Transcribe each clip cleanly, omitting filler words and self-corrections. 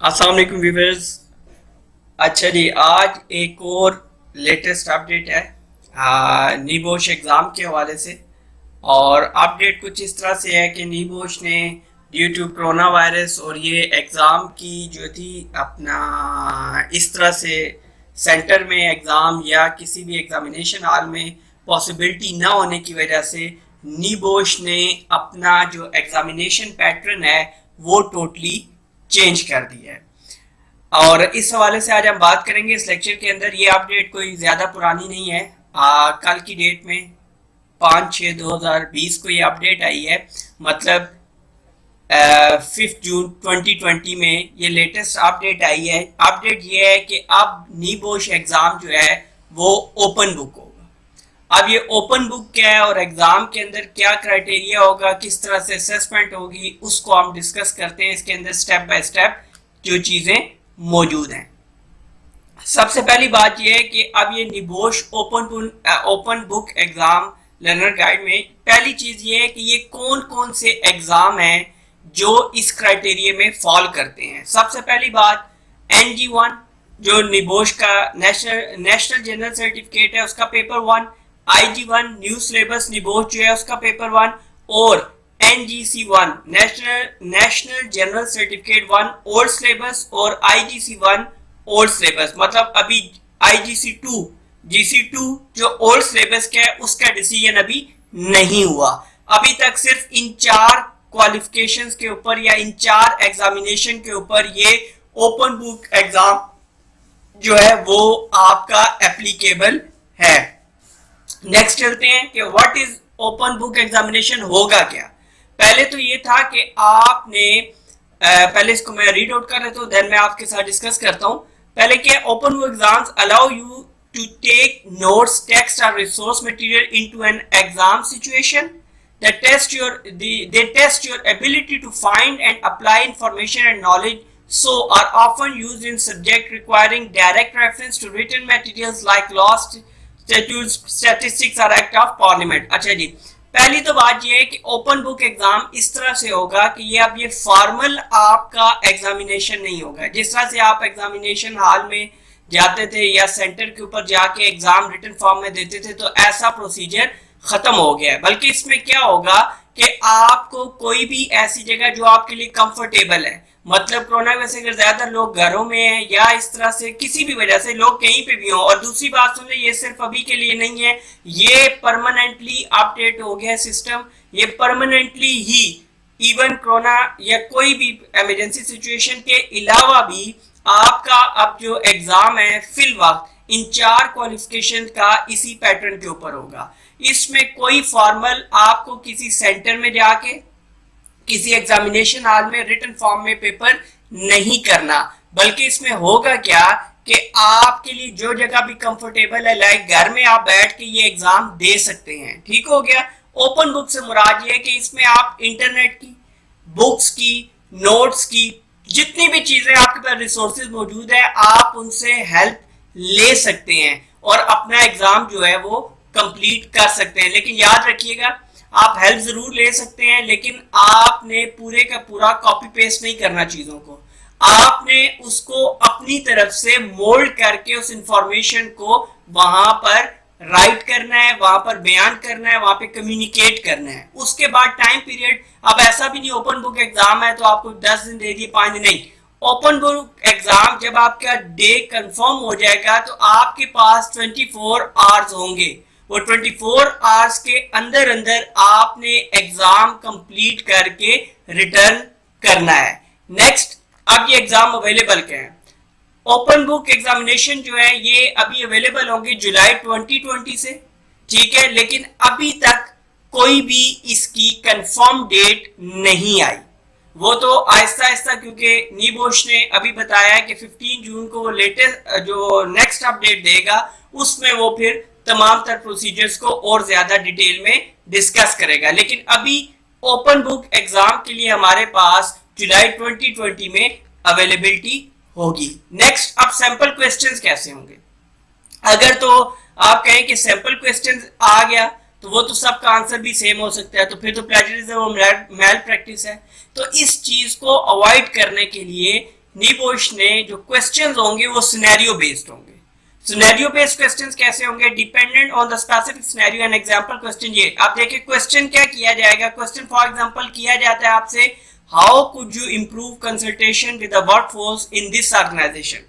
अस्सलाम वालेकुम व्यूअर्स। अच्छा जी, आज एक और लेटेस्ट अपडेट है नीबोश एग्ज़ाम के हवाले से। और अपडेट कुछ इस तरह से है कि नीबोश ने ड्यू टू कोरोना वायरस और ये एग्ज़ाम की जो थी अपना इस तरह से सेंटर में एग्ज़ाम या किसी भी एग्ज़ामिनेशन हॉल में पॉसिबिलिटी ना होने की वजह से नीबोश ने अपना जो एग्ज़ामिनेशन पैटर्न है वो टोटली चेंज कर दिया है। और इस हवाले से आज हम बात करेंगे इस लेक्चर के अंदर। ये अपडेट कोई ज़्यादा पुरानी नहीं है, कल की डेट में 5/6/2020 को ये अपडेट आई है। मतलब 5 जून 2020 में ये लेटेस्ट अपडेट आई है। अपडेट ये है कि अब नीबोश एग्ज़ाम जो है वो ओपन बुक होगा। अब ये ओपन बुक क्या है और एग्ज़ाम के अंदर क्या क्राइटेरिया होगा, किस तरह से असेसमेंट होगी, उसको हम डिस्कस करते हैं। इसके अंदर स्टेप बाय स्टेप जो चीज़ें मौजूद हैं। सबसे पहली बात यह है कि अब ये NEBOSH open book exam learner guide में पहली चीज ये है कि ये कौन कौन से एग्जाम हैं जो इस क्राइटेरिया में फॉल करते हैं। सबसे पहली बात NG1 जो नीबोश का नेशनल जनरल सर्टिफिकेट है उसका पेपर 1, IG1 न्यू सिलेबस नीबोश जो है उसका पेपर 1, और NGC1 national general certificate 1 old syllabus, और IGC1 ओल्ड सिलेबस। मतलब अभी IGC2 GC2 जो ओल्ड सिलेबस का है उसका डिसीजन अभी नहीं हुआ। अभी तक सिर्फ इन 4 क्वालिफिकेशंस के ऊपर या इन 4 एग्जामिनेशन के ऊपर ये ओपन बुक एग्जाम जो है वो आपका एप्लीकेबल है। नेक्स्ट चलते हैं कि what is open book examination, होगा क्या। पहले तो ये था कि आपने पहले इसको मैं रीड आउट कर लेता हूँ, देन मैं आपके साथ डिस्कस करता हूँ। पहले क्या, open book exams allow you to take notes, text और resource material into an exam situation. They test your ability to find and apply information and knowledge, so are often used in subject requiring direct reference to written materials like law, statutes, statistics or act of parliament। अच्छा जी, पहली तो बात ये है कि open book exam इस तरह से होगा कि ये अब ये फॉर्मल आपका एग्जामिनेशन नहीं होगा। जिस तरह से आप एग्जामिनेशन हॉल में जाते थे या सेंटर के ऊपर जाके एग्जाम रिटन फॉर्म में देते थे, तो ऐसा प्रोसीजर खत्म हो गया है। बल्कि इसमें क्या होगा कि आपको कोई भी ऐसी जगह जो आपके लिए कंफर्टेबल है, मतलब कोरोना वजह से अगर ज्यादा लोग घरों में हैं या इस तरह से किसी भी वजह से लोग कहीं पे भी हों। और दूसरी बात सुन ले, ये सिर्फ अभी के लिए नहीं है, ये परमानेंटली अपडेट हो गया सिस्टम। ये परमानेंटली ही इवन कोरोना या कोई भी इमरजेंसी सिचुएशन के अलावा भी आपका अब जो एग्जाम है फिल वक्त इन 4 क्वालिफिकेशन का इसी पैटर्न के ऊपर होगा। इसमें कोई फॉर्मल आपको किसी सेंटर में जाके किसी एग्जामिनेशन हॉल में रिटन फॉर्म में पेपर नहीं करना, बल्कि इसमें होगा क्या कि आपके लिए जो जगह भी कंफर्टेबल है, लाइक घर में आप बैठ के ये एग्जाम दे सकते हैं। ठीक हो गया। ओपन बुक से मुराद ये है कि इसमें आप इंटरनेट की, बुक्स की, नोट्स की, जितनी भी चीजें आपके पास रिसोर्सेज मौजूद है, आप उनसे हेल्प ले सकते हैं और अपना एग्जाम जो है वो कंप्लीट कर सकते हैं। लेकिन याद रखिएगा, आप हेल्प जरूर ले सकते हैं, लेकिन आपने पूरे का पूरा कॉपी पेस्ट नहीं करना चीजों को। आपने उसको अपनी तरफ से मोल्ड करके उस इंफॉर्मेशन को वहां पर राइट करना है, वहां पर बयान करना है, वहां पे कम्युनिकेट करना है। उसके बाद टाइम पीरियड, अब ऐसा भी नहीं ओपन बुक एग्जाम है तो आपको 10 दिन दे दिए, 5 दिन नहीं। ओपन बुक एग्जाम जब आपका डे कंफर्म हो जाएगा तो आपके पास 24 आवर्स होंगे। वो 24 आवर्स के अंदर अंदर आपने एग्जाम कंप्लीट करके रिटर्न करना है। नेक्स्ट, अब ये एग्जाम अवेलेबल क्या है। ओपन बुक एग्जामिनेशन जो है ये अभी अवेलेबल होंगे जुलाई 2020 से, ठीक है। लेकिन अभी तक कोई भी इसकी कंफर्म डेट नहीं आई। वो तो आहिस्ता आहिस्ता, क्योंकि नीबोश ने अभी बताया कि 15 जून को वो लेटेस्ट जो नेक्स्ट अपडेट देगा उसमें वो फिर तमाम तर प्रोसीजर्स को और ज्यादा डिटेल में डिस्कस करेगा। लेकिन अभी ओपन बुक एग्जाम के लिए हमारे पास जुलाई 2020 में अवेलेबिलिटी होगी। नेक्स्ट, अब सैंपल क्वेश्चंस कैसे होंगे। अगर तो आप कहें कि सैंपल क्वेश्चंस आ गया तो वो तो सबका आंसर भी सेम हो सकता है, तो फिर तो प्लेजरिज्म और मैल प्रैक्टिस है। तो इस चीज को अवॉइड करने के लिए नीबोश ने जो क्वेश्चंस होंगे वो सिनेरियो बेस्ड होंगे। सिनेरियो बेस्ड क्वेश्चंस कैसे होंगे? Dependent on the specific scenario and example question. ये आप देखिए क्वेश्चन क्या किया जाएगा। क्वेश्चन फॉर एग्जांपल किया जाता है आपसे, how could you improve consultation with the workforce in this organisation.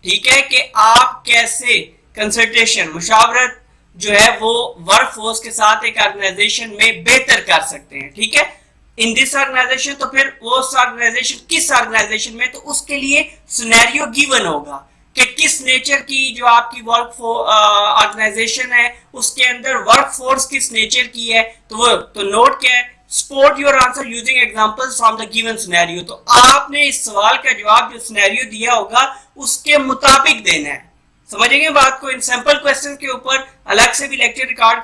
ठीक है, कि आप कैसे कंसल्टेशन मुशावरत जो है वो वर्कफोर्स के साथ एक ऑर्गेनाइजेशन में बेहतर कर सकते हैं। ठीक है, इन दिस ऑर्गेनाइजेशन, तो फिर वो ऑर्गेनाइजेशन किस ऑर्गेनाइजेशन में, तो उसके लिए सिनेरियो गिवन होगा कि किस नेचर की जो आपकी वर्क ऑर्गेनाइजेशन है उसके अंदर वर्क फोर्स किस नेचर की है। तो नोट क्या है, support your answer using examples from the given scenario. तो आपने इस सवाल का जवाब जो सिनेरियो दिया होगा उसके मुताबिक देना है। समझेंगे बात को। इन सैंपल क्वेश्चन के ऊपर अलग से भी लेक्चर रिकॉर्ड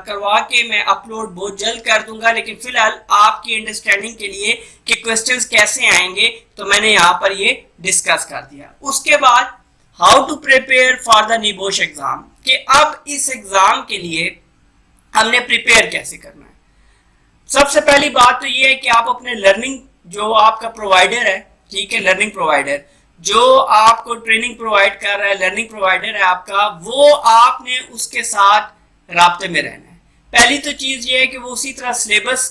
करवा के मैं अपलोड बहुत जल्द कर दूंगा, लेकिन फिलहाल आपकी अंडरस्टैंडिंग के लिए कि क्वेश्चंस कैसे आएंगे तो मैंने यहाँ पर ये डिस्कस कर दिया। उसके बाद how to prepare for the NEBOSH exam, कि अब इस एग्जाम के लिए हमने प्रिपेयर कैसे करना है। सबसे पहली बात तो ये है कि आप अपने लर्निंग जो आपका प्रोवाइडर है, ठीक है, लर्निंग प्रोवाइडर जो आपको ट्रेनिंग प्रोवाइड कर रहा है, लर्निंग प्रोवाइडर है आपका, वो आपने उसके साथ राब्ते में रहना है। पहली तो चीज ये है कि वो उसी तरह सिलेबस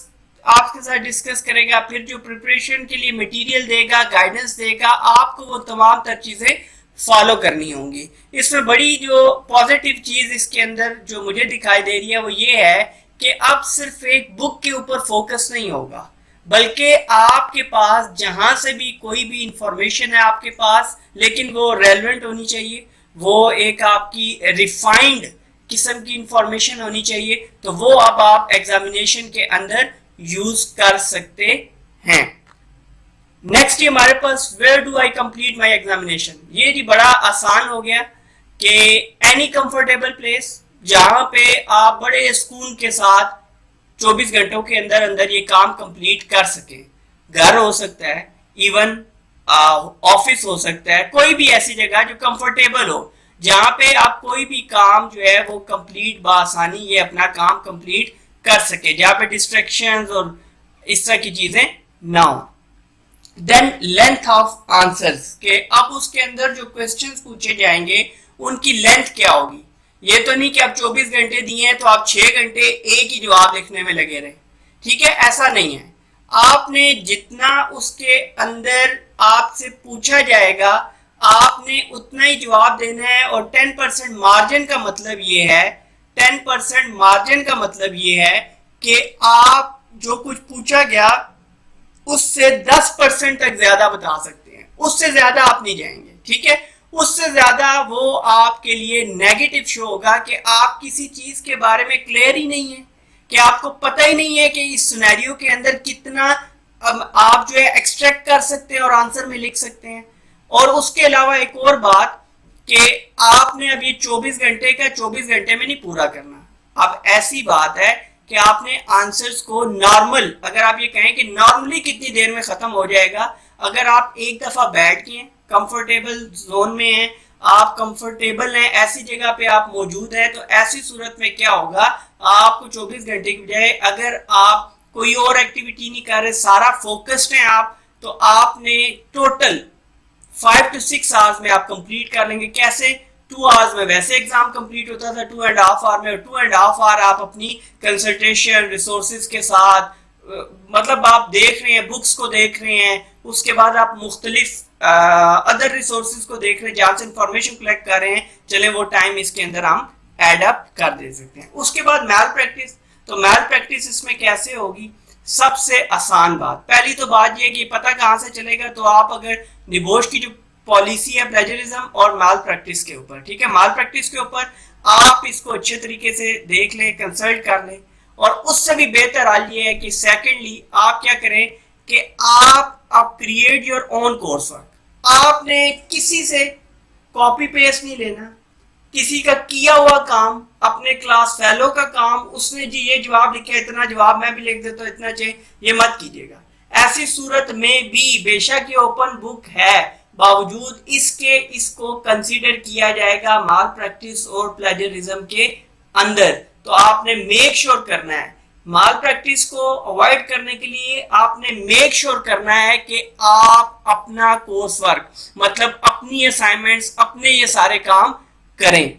आपके साथ डिस्कस करेगा, फिर जो प्रिपरेशन के लिए मटेरियल देगा, गाइडेंस देगा, आपको वो तमाम तर चीजें फॉलो करनी होंगी। इसमें बड़ी जो पॉजिटिव चीज इसके अंदर जो मुझे दिखाई दे रही है वो ये है कि अब सिर्फ एक बुक के ऊपर फोकस नहीं होगा, बल्कि आपके पास जहां से भी कोई भी इंफॉर्मेशन है आपके पास, लेकिन वो रेलेवेंट होनी चाहिए, वो एक आपकी रिफाइंड किस्म की इंफॉर्मेशन होनी चाहिए, तो वो अब आप एग्जामिनेशन के अंदर यूज कर सकते हैं। नेक्स्ट हमारे पास where do I complete my examination. ये जी बड़ा आसान हो गया कि एनी कंफर्टेबल प्लेस जहां पे आप बड़े सुकून के साथ 24 घंटों के अंदर अंदर ये काम कंप्लीट कर सके। घर हो सकता है, इवन ऑफिस हो सकता है, कोई भी ऐसी जगह जो कंफर्टेबल हो, जहां पे आप कोई भी काम जो है वो कंप्लीट बासानी ये अपना काम कंप्लीट कर सके, जहां पे डिस्ट्रैक्शंस और इस तरह की चीजें ना हो। देन लेंथ ऑफ आंसर्स, के अब उसके अंदर जो क्वेश्चंस पूछे जाएंगे उनकी लेंथ क्या होगी। ये तो नहीं कि आप 24 घंटे दिए हैं तो आप 6 घंटे एक ही जवाब लिखने में लगे रहे। ठीक है, ऐसा नहीं है। आपने जितना उसके अंदर आपसे पूछा जाएगा आपने उतना ही जवाब देना है। और 10% मार्जिन का मतलब ये है, 10% मार्जिन का मतलब ये है कि आप जो कुछ पूछा गया उससे 10% तक ज्यादा बता सकते हैं, उससे ज्यादा आप नहीं जाएंगे। ठीक है, उससे ज्यादा वो आपके लिए नेगेटिव शो होगा कि आप किसी चीज के बारे में क्लियर ही नहीं है, कि आपको पता ही नहीं है कि इस सिनेरियो के अंदर कितना आप जो है एक्सट्रैक्ट कर सकते हैं और आंसर में लिख सकते हैं। और उसके अलावा एक और बात कि आपने अब ये 24 घंटे का 24 घंटे में नहीं पूरा करना। अब ऐसी बात है कि आपने आंसर्स को नॉर्मल, अगर आप ये कहें कि नॉर्मली कितनी देर में खत्म हो जाएगा, अगर आप एक दफा बैठ के कंफर्टेबल जोन में हैं, आप कंफर्टेबल हैं, ऐसी जगह पे आप मौजूद हैं, तो ऐसी सूरत में क्या होगा, आपको 24 घंटे की बजाय अगर आप कोई और एक्टिविटी नहीं कर रहे, सारा फोकस्ड हैं आप, तो आपने टोटल 5 to 6 आवर्स में आप कंप्लीट कर लेंगे। कैसे? 2 आवर्स में वैसे एग्जाम कंप्लीट होता था 2.5 आवर में, 2.5 आवर आप अपनी कंसल्टेशन रिसोर्सेज के साथ, मतलब आप देख रहे हैं, बुक्स को देख रहे हैं, उसके बाद आप मुख्तलिफ अदर रिसोर्सेज को देख रहे हैं, जहां से इंफॉर्मेशन कलेक्ट कर रहे हैं, चले वो टाइम इसके अंदर हम एड अप कर दे सकते हैं। उसके बाद मैल प्रैक्टिस, तो मैल प्रैक्टिस इसमें कैसे होगी? सबसे आसान बात, पहली तो बात ये कि पता कहां से चलेगा, तो आप अगर निबोश की जो पॉलिसी है प्लेजरिज्म और मैल प्रैक्टिस के ऊपर, ठीक है, मैल प्रैक्टिस के ऊपर आप इसको अच्छे तरीके से देख लें, कंसल्ट कर लें। और उससे भी बेहतर हाल ये है कि सेकेंडली आप क्या करें कि आप create your own course work. आपने किसी से कॉपी पेस्ट नहीं लेना, किसी का किया हुआ काम, अपने क्लास फेलो का काम, उसने जी ये जवाब लिखा, इतना जवाब मैं भी लिख देता हूँ, इतना चाहिए, ये मत कीजिएगा। ऐसी सूरत में भी बेशक ये ओपन बुक है, बावजूद इसके इसको कंसीडर किया जाएगा मैल प्रैक्टिस और प्लेजरिज्म के अंदर। तो आपने मेक श्योर करना है, माल प्रैक्टिस को अवॉइड करने के लिए आपने मेक श्योर करना है कि आप अपना कोर्स वर्क मतलब अपनी असाइनमेंट्स अपने ये सारे काम करें।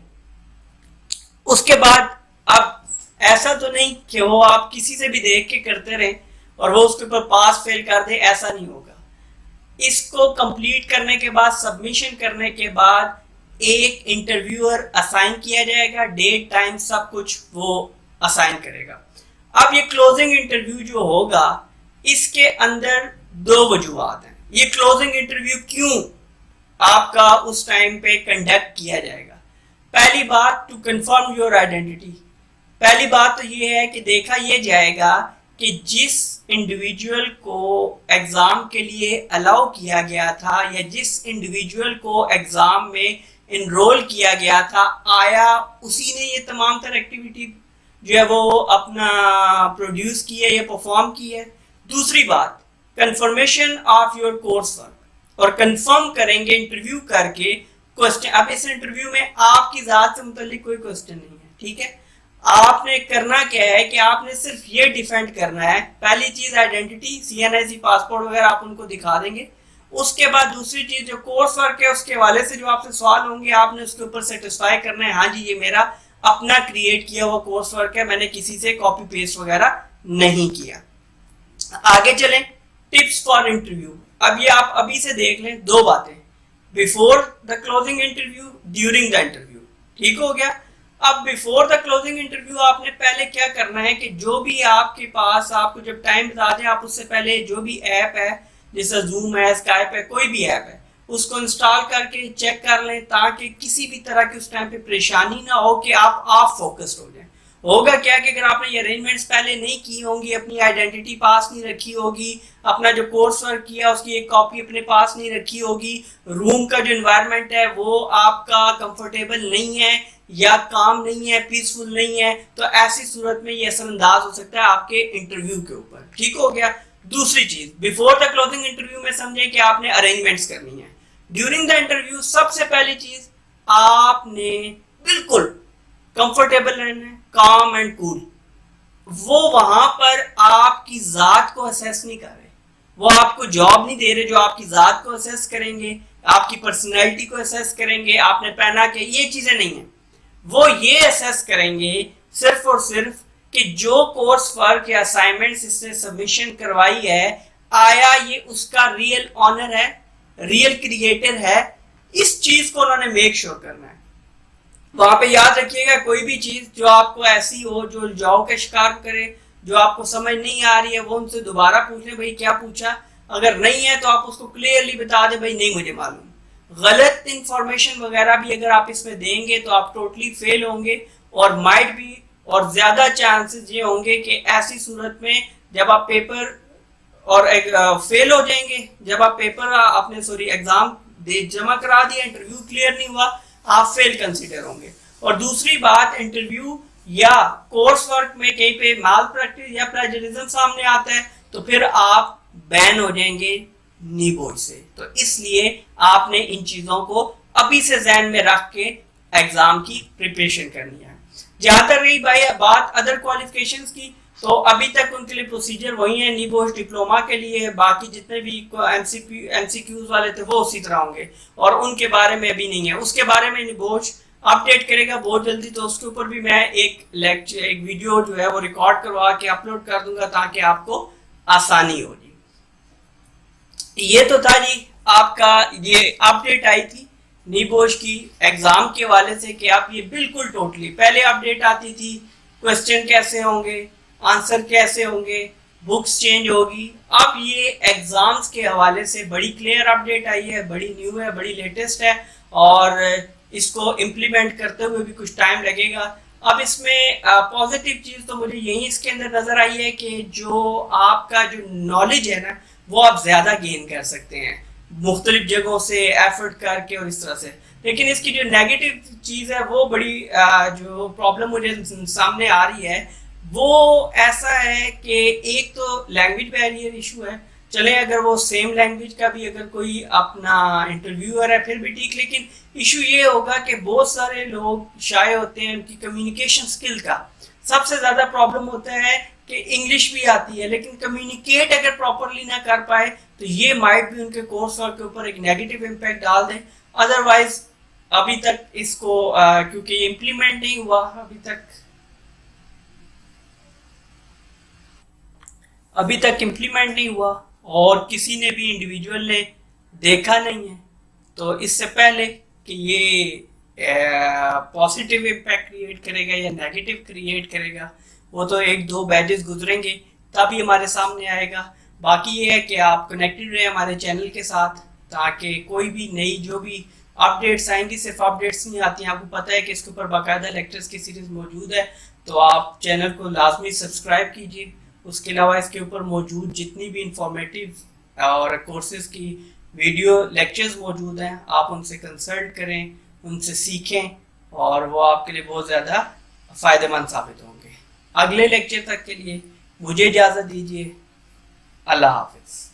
उसके बाद अब ऐसा तो नहीं कि वो आप किसी से भी देख के करते रहें और वो उसके ऊपर पास फेल कर दे, ऐसा नहीं होगा। इसको कंप्लीट करने के बाद, सबमिशन करने के बाद एक इंटरव्यूअर असाइन किया जाएगा, डेट टाइम सब कुछ वो असाइन करेगा। अब ये क्लोजिंग इंटरव्यू जो होगा इसके अंदर दो वजूहत हैं। ये क्लोजिंग इंटरव्यू क्यों आपका उस टाइम पे कंडक्ट किया जाएगा? पहली बात, टू कंफर्म योर आइडेंटिटी। पहली बात तो ये है कि देखा ये जाएगा कि जिस इंडिविजुअल को एग्जाम के लिए अलाउ किया गया था या जिस इंडिविजुअल को एग्जाम में इनरोल किया गया था, आया उसी ने ये तमाम तरह एक्टिविटी जो है वो अपना प्रोड्यूस की है या परफॉर्म की है। दूसरी बात, confirmation of your course work, और कंफर्म करेंगे इंटरव्यू करके क्वेश्चन। अब इस इंटरव्यू में आपकी जात से मुतालिक कोई क्वेश्चन नहीं है, ठीक है। आपने करना क्या है कि आपने सिर्फ ये डिफेंड करना है। पहली चीज आइडेंटिटी, CNIC पासपोर्ट वगैरह आप उनको दिखा देंगे। उसके बाद दूसरी चीज जो कोर्स वर्क है उसके हवाले से जो आपसे सवाल होंगे आपने उसके ऊपर सेटिस्फाई करना है, हाँ जी ये मेरा अपना क्रिएट किया हुआ कोर्स वर्क है, मैंने किसी से कॉपी पेस्ट वगैरह नहीं किया। आगे चलें, टिप्स फॉर इंटरव्यू। अब ये आप अभी से देख लें दो बातें, before the closing interview, during the interview, ठीक हो गया। अब बिफोर द क्लोजिंग इंटरव्यू आपने पहले क्या करना है कि जो भी आपके पास, आपको जब टाइम बता दें आप उससे पहले जो भी ऐप है जैसे जूम है, स्काइप है, कोई भी ऐप है उसको इंस्टॉल करके चेक कर लें ताकि किसी भी तरह की उस टाइम पे परेशानी ना हो कि आप ऑफ फोकस्ड हो जाए। होगा क्या कि अगर आपने ये अरेंजमेंट्स पहले नहीं की होंगी, अपनी आइडेंटिटी पास नहीं रखी होगी, अपना जो कोर्स वर्क किया उसकी एक कॉपी अपने पास नहीं रखी होगी, रूम का जो एनवायरनमेंट है वो आपका कंफर्टेबल नहीं है या काम नहीं है, पीसफुल नहीं है, तो ऐसी सूरत में ये असरअंदाज हो सकता है आपके इंटरव्यू के ऊपर, ठीक हो गया। दूसरी चीज, बिफोर द क्लोजिंग इंटरव्यू में समझें कि आपने अरेंजमेंट्स करनी है। ड्यूरिंग द इंटरव्यू सबसे पहली चीज आपने बिल्कुल कंफर्टेबल रहना है, काम एंड कूल। वो वहां पर आपकी जात को असेस नहीं कर रहे, वो आपको जॉब नहीं दे रहे जो आपकी जात को असेस करेंगे, आपकी पर्सनैलिटी को असेस करेंगे, आपने पहना के, ये चीजें नहीं है। वो ये असेस करेंगे सिर्फ और सिर्फ कि जो कोर्स वर्क या असाइनमेंट्स इसने सबमिशन करवाई है, आया ये उसका रियल ऑनर है, रियल क्रिएटर है, इस चीज को उन्होंने मेक श्योर करना है। वहां पे याद रखिएगा कोई भी चीज जो आपको ऐसी हो जो उलझाव का शिकार करे, जो आपको समझ नहीं आ रही है, वो उनसे दोबारा पूछ ले भाई क्या पूछा। अगर नहीं है तो आप उसको क्लियरली बता दे भाई नहीं मुझे मालूम। गलत इंफॉर्मेशन वगैरह भी अगर आप इसमें देंगे तो आप टोटली फेल होंगे और माइट भी, और ज्यादा चांसेस ये होंगे कि ऐसी सूरत में जब आप पेपर और फेल हो जाएंगे, जब आप पेपर आपने एग्जाम जमा करा दिया, इंटरव्यू क्लियर नहीं हुआ, आप फेल कंसीडर होंगे। और दूसरी बात, इंटरव्यू या कोर्स वर्क में कहीं पे माल प्रैक्टिस या प्लेजरिज्म सामने आता है तो फिर आप बैन हो जाएंगे नीबोर्ड से। तो इसलिए आपने इन चीजों को अभी से ज़हन में रख के एग्जाम की प्रिपरेशन करनी है। जहां तक रही भाई बात अदर क्वालिफिकेशंस की, तो अभी तक उनके लिए प्रोसीजर वही है नीबोश डिप्लोमा के लिए, बाकी जितने भी MCQs वाले थे वो उसी तरह होंगे और उनके बारे में अभी नहीं है। उसके बारे में नीबोश अपडेट करेगा बहुत जल्दी, तो उसके ऊपर भी मैं एक लेक्चर, एक वीडियो जो है वो रिकॉर्ड करवा के अपलोड कर दूंगा ताकि आपको आसानी हो जी। ये तो था जी आपका, ये अपडेट आई थी नीबोश की एग्जाम के हवाले से कि आप ये बिल्कुल टोटली, पहले अपडेट आती थी क्वेश्चन कैसे होंगे, आंसर कैसे होंगे, बुक्स चेंज होगी। अब ये एग्जाम्स के हवाले से बड़ी क्लियर अपडेट आई है, बड़ी न्यू है, बड़ी लेटेस्ट है और इसको इम्प्लीमेंट करते हुए भी कुछ टाइम लगेगा। अब इसमें पॉजिटिव चीज़ तो मुझे यही इसके अंदर नज़र आई है कि जो आपका जो नॉलेज है ना वो आप ज़्यादा गेन कर सकते हैं मुख्तलिफ जगहों से एफर्ट करके और इस तरह से। लेकिन इसकी जो नेगेटिव चीज़ है वो बड़ी जो प्रॉब्लम मुझे सामने आ रही है वो ऐसा है कि एक तो लैंग्वेज बैरियर इशू है। चले अगर वो सेम लैंग्वेज का भी अगर कोई अपना इंटरव्यूअर है फिर भी ठीक, लेकिन इशू ये होगा कि बहुत सारे लोग शाये होते हैं, उनकी कम्युनिकेशन स्किल का सबसे ज़्यादा प्रॉब्लम होता है कि इंग्लिश भी आती है लेकिन कम्युनिकेट अगर प्रॉपरली ना कर पाए तो ये माइट भी उनके कोर्स वर्क के ऊपर एक नेगेटिव इम्पैक्ट डाल दें। अदरवाइज अभी तक इसको क्योंकि इम्प्लीमेंट नहीं हुआ अभी तक इम्प्लीमेंट नहीं हुआ और किसी ने भी इंडिविजुअल ने देखा नहीं है, तो इससे पहले कि ये पॉजिटिव इम्पैक्ट क्रिएट करेगा या नेगेटिव क्रिएट करेगा वो तो एक दो बैचेस गुजरेंगे तभी हमारे सामने आएगा। बाकी ये है कि आप कनेक्टेड रहे हमारे चैनल के साथ ताकि कोई भी नई जो भी अपडेट्स आएंगी, सिर्फ अपडेट्स नहीं आती हैं, आपको पता है कि इसके ऊपर बाकायदा लेक्चर्स की सीरीज मौजूद है, तो आप चैनल को लाजमी सब्सक्राइब कीजिए। उसके अलावा इसके ऊपर मौजूद जितनी भी इंफॉर्मेटिव और कोर्सेज की वीडियो लेक्चर्स मौजूद हैं आप उनसे कंसल्ट करें, उनसे सीखें और वो आपके लिए बहुत ज़्यादा फ़ायदेमंद साबित होंगे। अगले लेक्चर तक के लिए मुझे इजाज़त दीजिए। अल्लाह हाफिज़।